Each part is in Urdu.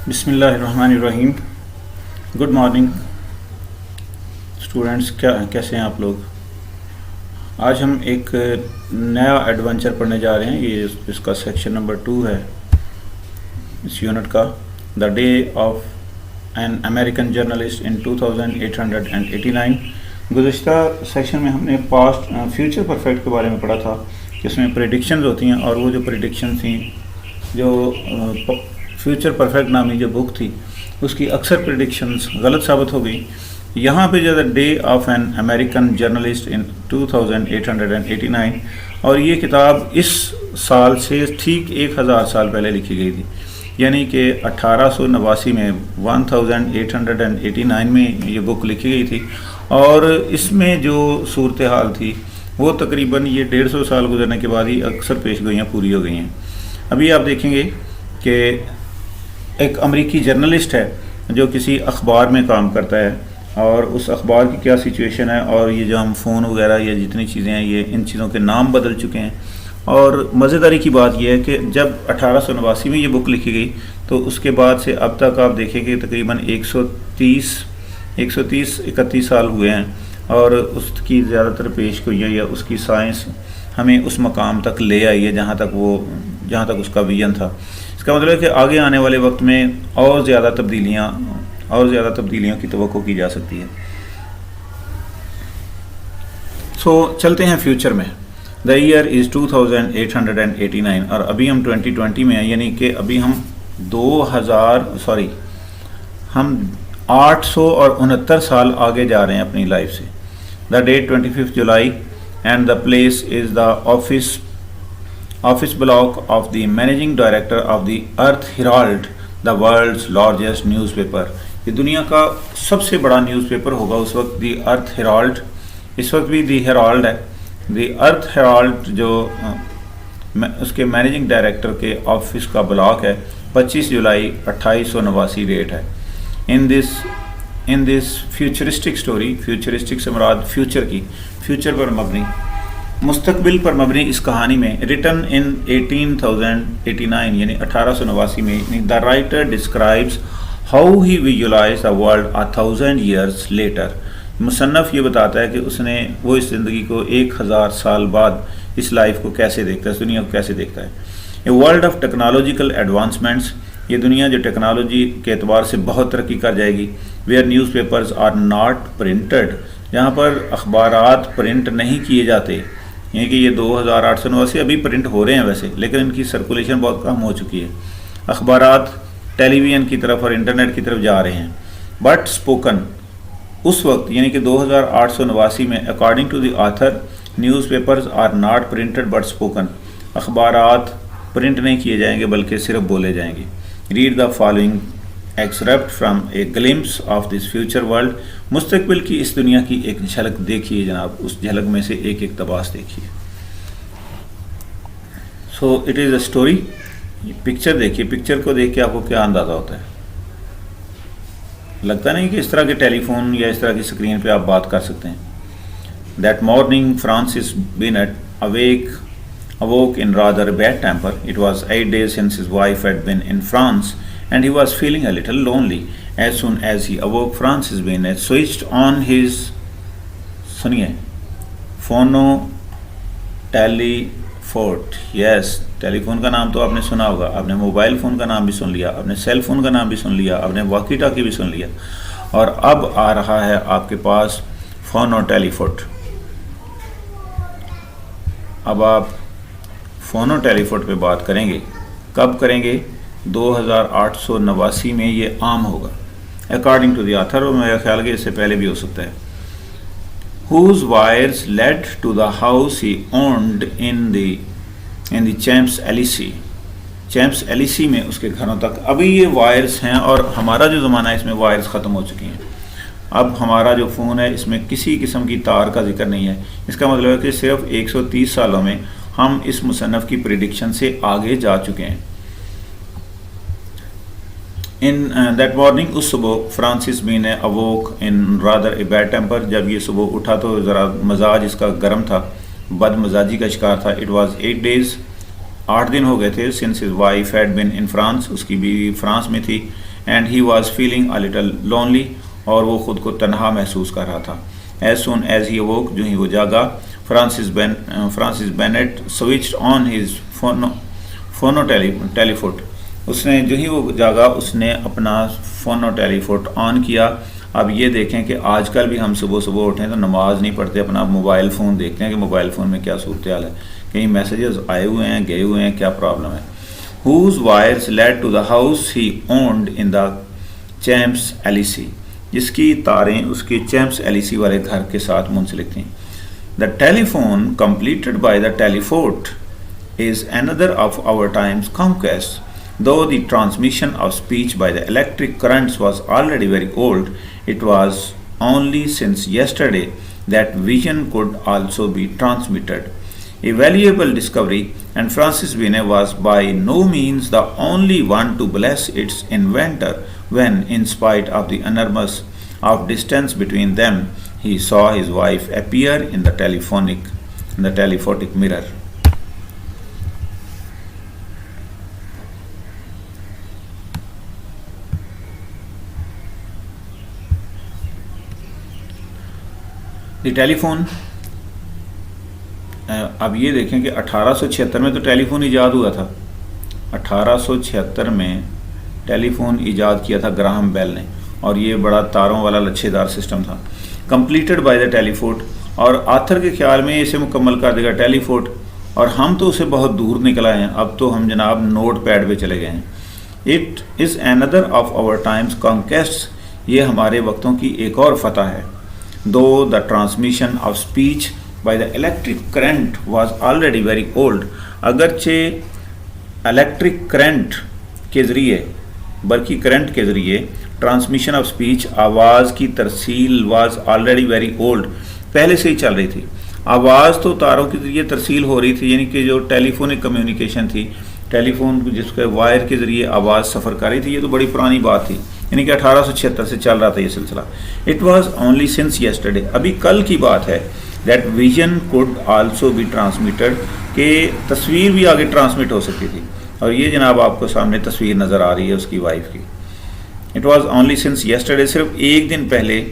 بسم اللہ الرحمن الرحیم. گڈ مارننگ اسٹوڈنٹس، کیسے ہیں آپ لوگ؟ آج ہم ایک نیا ایڈونچر پڑھنے جا رہے ہیں. یہ اس کا سیکشن نمبر 2 ہے اس یونٹ کا. The day of an American journalist in 2889. گزشتہ سیکشن میں ہم نے پاسٹ فیوچر پرفیکٹ کے بارے میں پڑھا تھا کہ اس میں پریڈکشنز ہوتی ہیں، اور وہ جو پریڈکشن تھیں، جو فیوچر پرفیکٹ نامی جو بک تھی، اس کی اکثر پریڈکشنز غلط ثابت ہو گئی. یہاں پہ جو day of an American journalist in 2889، اور یہ کتاب اس سال سے ٹھیک 1000 سال پہلے لکھی گئی تھی، یعنی کہ 1889 میں 1889 میں یہ بک لکھی گئی تھی. اور اس میں جو صورتحال تھی وہ تقریباً یہ 150 سال گزرنے کے بعد ہی اکثر پیش گوئیاں پوری ہو گئی ہیں. ابھی آپ دیکھیں گے کہ ایک امریکی جرنلسٹ ہے جو کسی اخبار میں کام کرتا ہے، اور اس اخبار کی کیا سچویشن ہے، اور یہ جو ہم فون وغیرہ یا جتنی چیزیں ہیں، یہ ان چیزوں کے نام بدل چکے ہیں. اور مزیداری کی بات یہ ہے کہ جب 1889 میں یہ بک لکھی گئی تو اس کے بعد سے اب تک آپ دیکھیں کہ تقریباً 130-31 سال ہوئے ہیں، اور اس کی زیادہ تر پیش گوئیاں یا اس کی سائنس ہمیں اس مقام تک لے آئی ہے جہاں تک اس کا ویژن تھا. اس کا مطلب ہے کہ آگے آنے والے وقت میں اور زیادہ تبدیلیوں کی توقع کی جا سکتی ہے. چلتے ہیں فیوچر میں. دا ایئر از 2889، اور ابھی ہم 2020 میں ہیں، یعنی کہ ابھی ہم 869 سال آگے جا رہے ہیں اپنی لائف سے. The date 25 July and the place is the office block of the managing director of the Earth Herald, the world's largest newspaper. یہ دنیا کا سب سے بڑا نیوز پیپر ہوگا اس وقت، دی ارتھ ہیرالڈ. اس وقت بھی دی ہیرالڈ ہے. دی ارتھ ہیرالڈ جو اس کے مینیجنگ ڈائریکٹر کے آفس کا بلاک ہے، 25 جولائی 2889 ڈیٹ ہے. ان دس فیوچرسٹک اسٹوری، فیوچرسٹک سے مراد فیوچر پر مبنی، مستقبل پر مبنی اس کہانی میں، ریٹن ان 1889 یعنی 1889 میں، the writer describes how he visualise the world 1000 years later. مصنف یہ بتاتا ہے کہ اس نے وہ اس زندگی کو 1000 سال بعد اس لائف کو کیسے دیکھتا ہے، اس دنیا کو کیسے دیکھتا ہے. A world of technological advancements, یہ دنیا جو ٹیکنالوجی کے اعتبار سے بہت ترقی کر جائے گی. Where newspapers are not printed, جہاں پر اخبارات پرنٹ نہیں کیے جاتے، یعنی کہ یہ 2889 ابھی پرنٹ ہو رہے ہیں ویسے، لیکن ان کی سرکولیشن بہت کم ہو چکی ہے. اخبارات ٹیلی ویژن کی طرف اور انٹرنیٹ کی طرف جا رہے ہیں. بٹ اسپوکن، اس وقت یعنی کہ 2889 میں، according to the author, newspapers are not printed but spoken, اخبارات پرنٹ نہیں کیے جائیں گے بلکہ صرف بولے جائیں گے. Read the following extract from a glimpse of this future world. مستقبل کی اس دنیا کی ایک جھلک دیکھیے جناب، اس جھلک میں سے ایک اقتباس دیکھیے. It is a story. Picture دیکھیے، پکچر کو دیکھ کے آپ کو کیا اندازہ ہوتا ہے؟ لگتا نہیں کہ اس طرح کے ٹیلی فون یا اس طرح کی اسکرین پہ آپ بات کر سکتے ہیں. That morning Francis Bennett awoke in rather a bad temper. It was 8 days since his wife had been in France, and he was feeling a little lonely. As soon as he awoke, Francis Bennett switched on his phono-telephone. Yes, telephone کا نام تو آپ نے سنا ہوگا. آپ نے موبائل فون کا نام بھی سن لیا، آپ نے سیل فون کا نام بھی سن لیا، آپ نے واکی ٹاکی بھی سن لیا، اور اب آ رہا ہے آپ کے پاس فونو ٹیلیفوٹ. اب آپ فونو ٹیلیفوٹ پہ بات کریں گے. کب کریں گے؟ 2889 میں یہ عام ہوگا اکارڈنگ ٹو دی آتھر، اور میرا خیال کہ اس سے پہلے بھی ہو سکتا ہے. whose wires led to the house he owned in the champs ایلیسی. Champs ایلیسی میں اس کے گھروں تک ابھی یہ وائرز ہیں، اور ہمارا جو زمانہ ہے اس میں وائرز ختم ہو چکی ہیں. اب ہمارا جو فون ہے اس میں کسی قسم کی تار کا ذکر نہیں ہے. اس کا مطلب ہے کہ صرف 130 سالوں میں ہم اس مصنف کی پریڈکشن سے آگے جا چکے ہیں. ان دیٹ مارننگ، اس صبح، Francis Bennett awoke in rather a bad temper, جب یہ صبح اٹھا تو ذرا مزاج اس کا گرم تھا، بد مزاجی کا شکار تھا. اٹ واز 8 days، 8 دن ہو گئے تھے. Since his wife had been in France, اس کی بیوی فرانس میں تھی. and he was feeling a little lonely, اور وہ خود کو تنہا محسوس کر رہا تھا. As soon as he awoke, جو ہی وہ جاگا, Francis Bennett switched on his phono-telephone. اس نے جو ہی وہ جاگا اس نے اپنا فونو ٹیلی فوٹ آن کیا. اب یہ دیکھیں کہ آج کل بھی ہم صبح صبح اٹھیں تو نماز نہیں پڑھتے, اپنا موبائل فون دیکھتے ہیں کہ موبائل فون میں کیا صورتحال ہے, کہیں میسیجز آئے ہوئے ہیں, گئے ہوئے ہیں, کیا پرابلم ہے. whose wires led to the house he owned in the Champs Elysees, جس کی تاریں اس کے چیمپس ایلیسی والے گھر کے ساتھ منسلک تھیں. The telephone completed by the telephone is another of our time's conquests. Though the transmission of speech by the electric currents was already very old, it was only since yesterday that vision could also be transmitted. A valuable discovery, and Francis Binet was by no means the only one to bless its inventor when, in spite of the enormous of distance between them, he saw his wife appear in the telephotic mirror. The telephone, اب یہ دیکھیں کہ 1876 میں تو ٹیلی فون ایجاد ہوا تھا. 1876 میں ٹیلی فون ایجاد کیا تھا گراہم بیل نے, اور یہ بڑا تاروں والا لچھے دار سسٹم تھا. Completed by the telephote, اور آتھر کے خیال میں اسے مکمل کر دے گا ٹیلی فوٹ, اور ہم تو اسے بہت دور نکل آئے ہیں, اب تو ہم جناب نوٹ پیڈ پہ چلے گئے ہیں. It is another of our time's conquests, یہ ہمارے وقتوں کی ایک اور فتح ہے. Though the transmission of speech by the electric current was already very old, اگرچہ الیکٹرک کرنٹ کے ذریعے, برقی کرنٹ کے ذریعے ٹرانسمیشن آف اسپیچ, آواز کی ترسیل واز آلریڈی ویری اولڈ, پہلے سے ہی چل رہی تھی. آواز تو تاروں کے ذریعے ترسیل ہو رہی تھی, یعنی کہ جو ٹیلی فونک کمیونیکیشن تھی, ٹیلی فون جس کے وائر کے ذریعے آواز سفر کر رہی تھی, یہ تو بڑی پرانی بات تھی, یعنی کہ 1876 سے چل رہا تھا یہ سلسلہ. It was only since yesterday, ابھی کل کی بات ہے. That vision could also be transmitted, کہ تصویر بھی آگے ٹرانسمٹ ہو سکتی تھی, اور یہ جناب آپ کو سامنے تصویر نظر آ رہی ہے اس کی وائف کی. It was only since yesterday, صرف ایک دن پہلے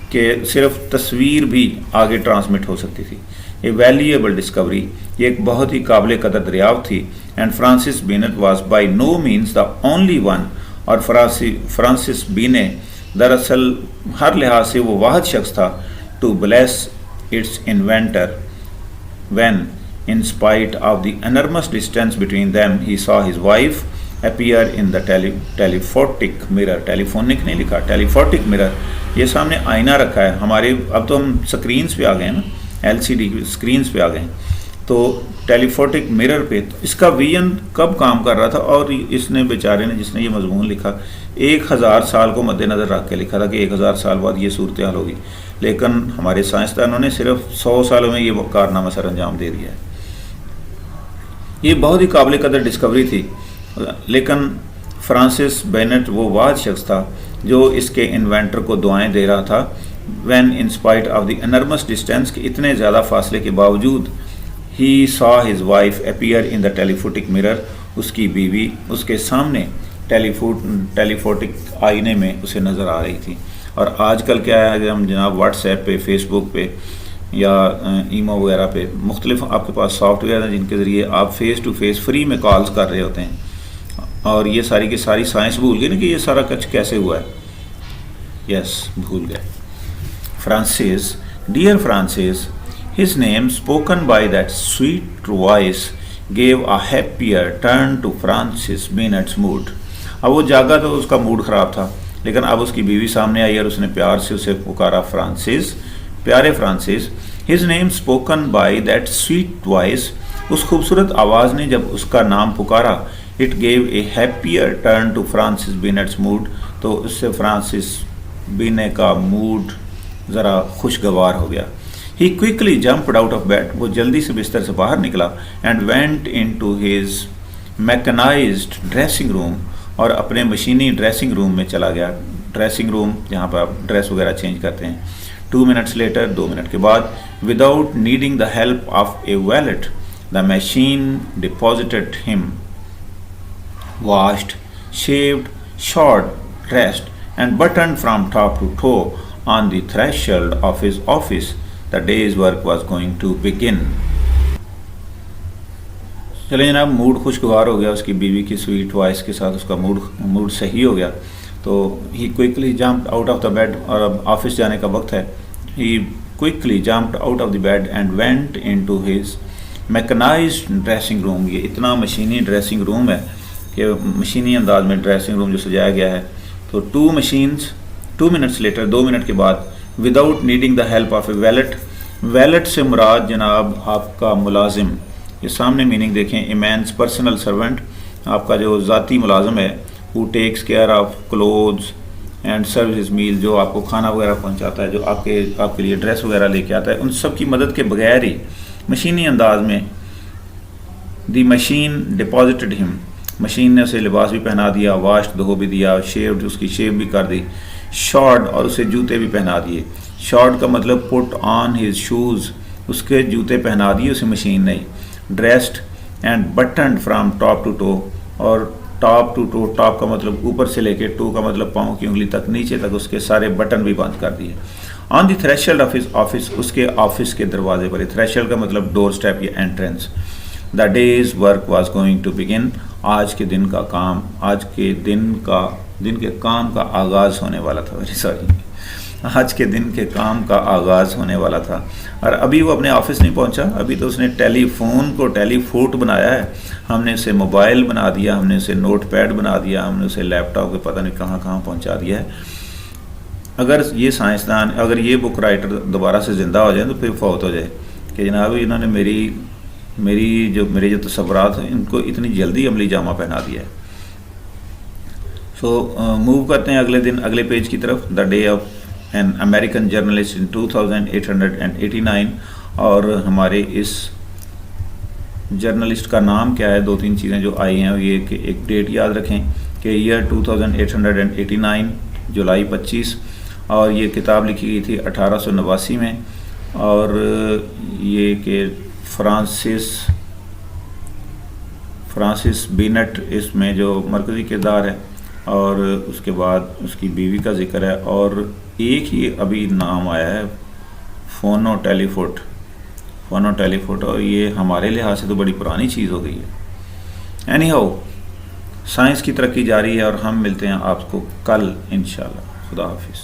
کہ صرف تصویر بھی آگے ٹرانسمٹ ہو سکتی تھی. اے ویلیبل ڈسکوری, یہ ایک بہت ہی قابل قدر دریافت تھی. اینڈ فرانسس بینٹ was by no means the only one, اور فرانسس بینے دراصل ہر لحاظ سے وہ واحد شخص تھا. To bless its inventor when, in spite of the enormous distance between them, he saw his wife appear in the telephotic mirror. Telephonic نہیں لکھا, telephotic mirror. یہ سامنے آئینہ رکھا ہے ہمارے, اب تو ہم سکرینز پہ آ گئے ہیں نا, LCD سکرینز پہ آ گئے ہیں, تو ٹیلیفوٹک مرر پہ. اس کا ویژن کب کام کر رہا تھا, اور اس نے بیچارے نے جس نے یہ مضمون لکھا 1000 سال کو مد نظر رکھ کے لکھا تھا کہ 1000 سال بعد یہ صورتحال ہوگی, لیکن ہمارے سائنسدانوں نے صرف 100 سالوں میں یہ کارنامہ سر انجام دے دیا ہے. یہ بہت ہی قابل قدر ڈسکوری تھی, لیکن فرانسس بینٹ وہ واحد شخص تھا جو اس کے انوینٹر کو دعائیں دے رہا تھا. when in spite of the enormous distance, کہ اتنے زیادہ فاصلے کے باوجود, he saw his wife appear in the telephotic mirror, اس کی بیوی اس کے سامنے ٹیلیفوٹک آئینے میں اسے نظر آ رہی تھی. اور آج کل کیا ہے, ہم جناب واٹس ایپ پہ, فیس بک پہ یا ایمو وغیرہ پہ مختلف آپ کے پاس سافٹ ویئر ہیں جن کے ذریعے آپ فیس ٹو فیس فری میں کالز کر رہے ہوتے ہیں, اور یہ ساری کی ساری سائنس بھول گئی نا کہ یہ سارا کچھ کیسے ہوا ہے. یس, بھول گئے. Francis, dear Francis, his name spoken by that sweet voice gave a happier turn to Francis Bennett's mood. اب وہ جاگا تو اس کا موڈ خراب تھا, لیکن اب اس کی بیوی سامنے آئی اور اس نے پیار سے اسے پکارا فرانسس, پیارے Francis. his name spoken by that sweet voice, اس خوبصورت آواز نے جب اس کا نام پکارا, it gave a happier turn to Francis Bennett's mood, تو اس سے فرانسس بینے کا موڈ ذرا خوشگوار ہو گیا. He quickly jumped out of bed, وہ جلدی سے بستر سے باہر نکلا, and went into his mechanized dressing room, اور اپنے مشینی ڈریسنگ روم میں چلا گیا. ڈریسنگ روم جہاں پہ آپ ڈریس وغیرہ چینج کرتے ہیں. 2 minutes later, 2 منٹ کے بعد, without needing the help of a valet, the machine deposited him washed, shaved, dressed and buttoned from top to toe on the threshold of his office. The day's work was going to begin. چلیں جناب, موڈ خوشگوار ہو گیا, اس کی بیوی کی سویٹ وائس کے ساتھ اس کا موڈ صحیح ہو گیا, تو he quickly jumped out of the bed, اور اب آفس جانے کا وقت ہے. He quickly jumped out of the bed and went into his mechanized dressing room. یہ اتنا مشینی ڈریسنگ روم ہے کہ مشینی انداز میں ڈریسنگ روم جو سجایا گیا ہے. تو 2 منٹس لیٹر, 2 منٹ کے بعد, without needing the help of a wallet. Wallet سے مراد جناب آپ کا ملازم. یہ سامنے میننگ دیکھیں, اے مینس پرسنل سرونٹ, آپ کا جو ذاتی ملازم ہے, who takes care of clothes and service mail, جو آپ کو کھانا وغیرہ پہنچاتا ہے, جو آپ کے لیے ڈریس وغیرہ لے کے آتا ہے, ان سب کی مدد کے بغیر ہی مشینی انداز میں دی مشین ڈپازٹڈ ہم, مشین نے اسے لباس بھی پہنا دیا, واشڈ دھو بھی دیا, شیوڈ اس کی شیو بھی کر دی, شارڈ اور اسے جوتے بھی پہنا دیے. شارڈ کا مطلب پٹ آن ہز شوز, اس کے جوتے پہنا دیے اسے مشین نے. Dressed and buttoned from top to toe, اور ٹاپ ٹو ٹو, ٹاپ کا مطلب اوپر سے لے کے, ٹو کا مطلب پاؤں کی انگلی تک, نیچے تک اس کے سارے بٹن بھی بند کر دیے. On the threshold of his office, اس کے آفس کے دروازے پر. تھریشولڈ کا مطلب ڈور اسٹیپ یا entrance. The day's work was going to begin, آج کے دن کا کام, آج کے دن کے کام کا آغاز ہونے والا تھا. آج کے دن کے کام کا آغاز ہونے والا تھا. اور ابھی وہ اپنے آفس نہیں پہنچا, ابھی تو اس نے ٹیلی فون کو ٹیلی فوٹ بنایا ہے. ہم نے اسے موبائل بنا دیا, ہم نے اسے نوٹ پیڈ بنا دیا, ہم نے اسے لیپ ٹاپ کے پتہ نہیں کہاں کہاں پہنچا دیا ہے. اگر یہ سائنسدان, اگر یہ بک رائٹر دوبارہ سے زندہ ہو جائیں تو پھر فوت ہو جائے کہ جناب انہوں نے میرے جو تصورات ہیں ان کو اتنی جلدی عملی جامہ پہنا دیا ہے. سو موو کرتے ہیں اگلے دن اگلے پیج کی طرف. The day of an American journalist in 2889, اور ہمارے اس جرنلسٹ کا نام کیا ہے. 2-3 چیزیں جو آئی ہیں یہ کہ ایک ڈیٹ یاد رکھیں کہ ایئر 2889 جولائی 25, اور یہ کتاب لکھی گئی تھی 1889 میں, اور یہ کہ فرانسس بینٹ اس میں جو مرکزی کردار ہے, اور اس کے بعد اس کی بیوی کا ذکر ہے, اور ایک ہی ابھی نام آیا ہے فونو ٹیلی فوٹ, اور یہ ہمارے لحاظ سے تو بڑی پرانی چیز ہو گئی ہے. اینی ہاؤ, سائنس کی ترقی جاری ہے, اور ہم ملتے ہیں آپ کو کل انشاءاللہ. خدا حافظ.